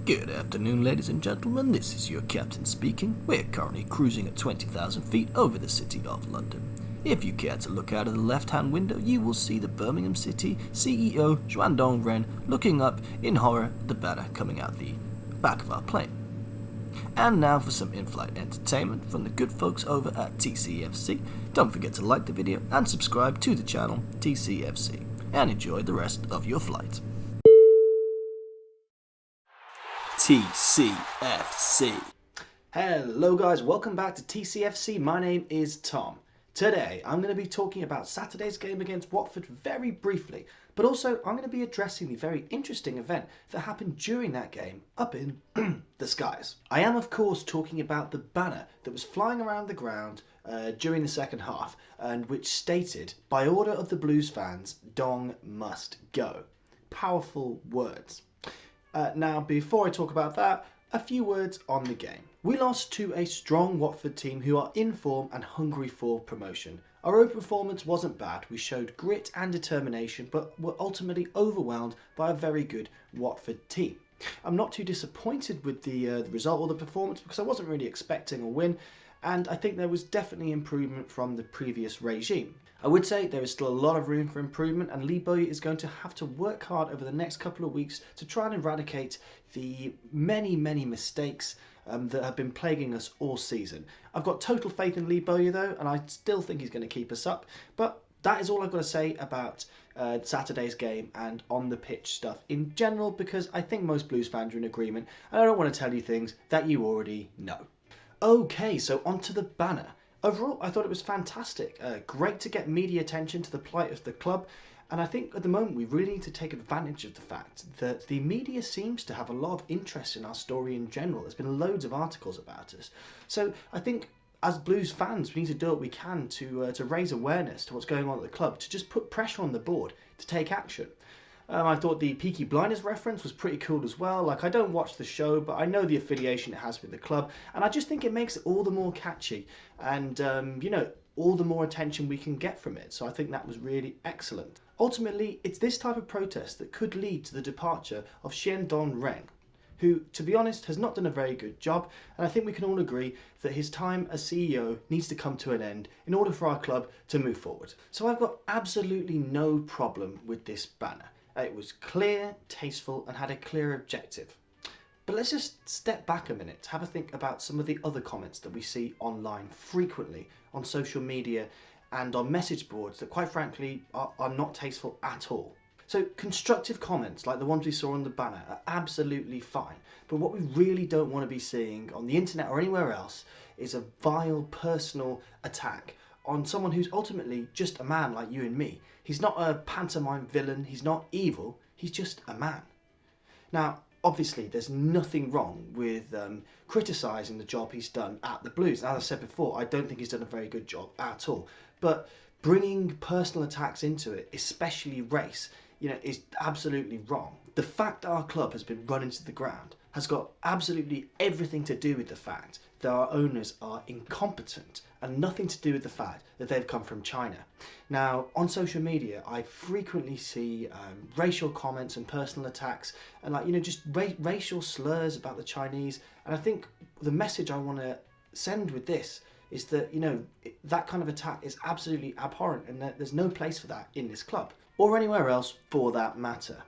Good afternoon, ladies and gentlemen, this is your captain speaking. We're currently cruising at 20,000 feet over the city of London. If you care to look out of the left-hand window, you will see the Birmingham City CEO, Xuandong Ren, looking up in horror at the banner coming out the back of our plane. And now for some in-flight entertainment from the good folks over at TCFC. Don't forget to like the video and subscribe to the channel TCFC, and enjoy the rest of your flight. TCFC. Hello guys, welcome back to TCFC. My name is Tom. Today I'm going to be talking about Saturday's game against Watford very briefly, but also I'm going to be addressing the very interesting event that happened during that game up in the skies. I am of course talking about the banner that was flying around the ground during the second half, and which stated, by order of the Blues fans, Dong must go. Powerful words. Now, before I talk about that, a few words on the game. We lost to a strong Watford team who are in form and hungry for promotion. Our own performance wasn't bad. We showed grit and determination, but were ultimately overwhelmed by a very good Watford team. I'm not too disappointed with the result or the performance because I wasn't really expecting a win, and I think there was definitely improvement from the previous regime. I would say there is still a lot of room for improvement, and Lee Bowyer is going to have to work hard over the next couple of weeks to try and eradicate the many mistakes that have been plaguing us all season. I've got total faith in Lee Bowyer though, and I still think he's going to keep us up. But that is all I've got to say about Saturday's game and on the pitch stuff in general, because I think most Blues fans are in agreement, and I don't want to tell you things that you already know. Okay, so onto the banner. Overall, I thought it was fantastic. Great to get media attention to the plight of the club, and I think at the moment we really need to take advantage of the fact that the media seems to have a lot of interest in our story in general. There's been loads of articles about us. So I think as Blues fans, we need to do what we can to raise awareness to what's going on at the club, to just put pressure on the board to take action. I thought the Peaky Blinders reference was pretty cool as well. Like, I don't watch the show, but I know the affiliation it has with the club, and I just think it makes it all the more catchy, and you know, all the more attention we can get from it. So I think that was really excellent. Ultimately, it's this type of protest that could lead to the departure of Xuandong Ren, who, to be honest, has not done a very good job, and I think we can all agree that his time as CEO needs to come to an end in order for our club to move forward. So I've got absolutely no problem with this banner. It was clear, tasteful, and had a clear objective. But let's just step back a minute to have a think about some of the other comments that we see online frequently on social media and on message boards that, quite frankly, are not tasteful at all. So constructive comments like the ones we saw on the banner are absolutely fine, but what we really don't want to be seeing on the internet or anywhere else is a vile personal attack on someone who's ultimately just a man like you and me. He's not a pantomime villain, he's not evil, he's just a man. Now, obviously, there's nothing wrong with criticising the job he's done at the Blues. As I said before, I don't think he's done a very good job at all. But bringing personal attacks into it, especially race, you know, is absolutely wrong. The fact that our club has been run into the ground has got absolutely everything to do with the fact that our owners are incompetent, and nothing to do with the fact that they've come from China. Now, on social media, I frequently see racial comments and personal attacks, and just racial slurs about the Chinese. And I think the message I want to send with this is that, that kind of attack is absolutely abhorrent, and that there's no place for that in this club or anywhere else for that matter.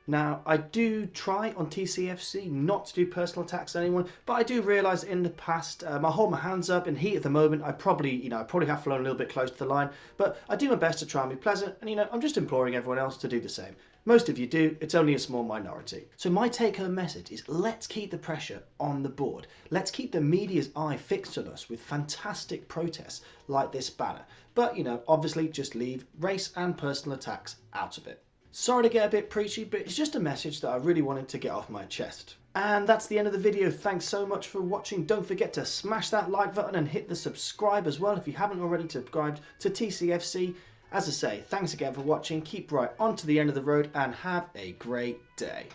Now, I do try on TCFC not to do personal attacks on anyone, but I do realise in the past, I hold my hands up in heat at the moment. I probably have flown a little bit close to the line, but I do my best to try and be pleasant, and I'm just imploring everyone else to do the same. Most of you do, it's only a small minority. So my take-home message is, let's keep the pressure on the board. Let's keep the media's eye fixed on us with fantastic protests like this banner. But, obviously just leave race and personal attacks out of it. Sorry to get a bit preachy, but it's just a message that I really wanted to get off my chest. And that's the end of the video. Thanks so much for watching. Don't forget to smash that like button and hit the subscribe as well if you haven't already subscribed to TCFC. As I say, thanks again for watching. Keep right on to the end of the road and have a great day.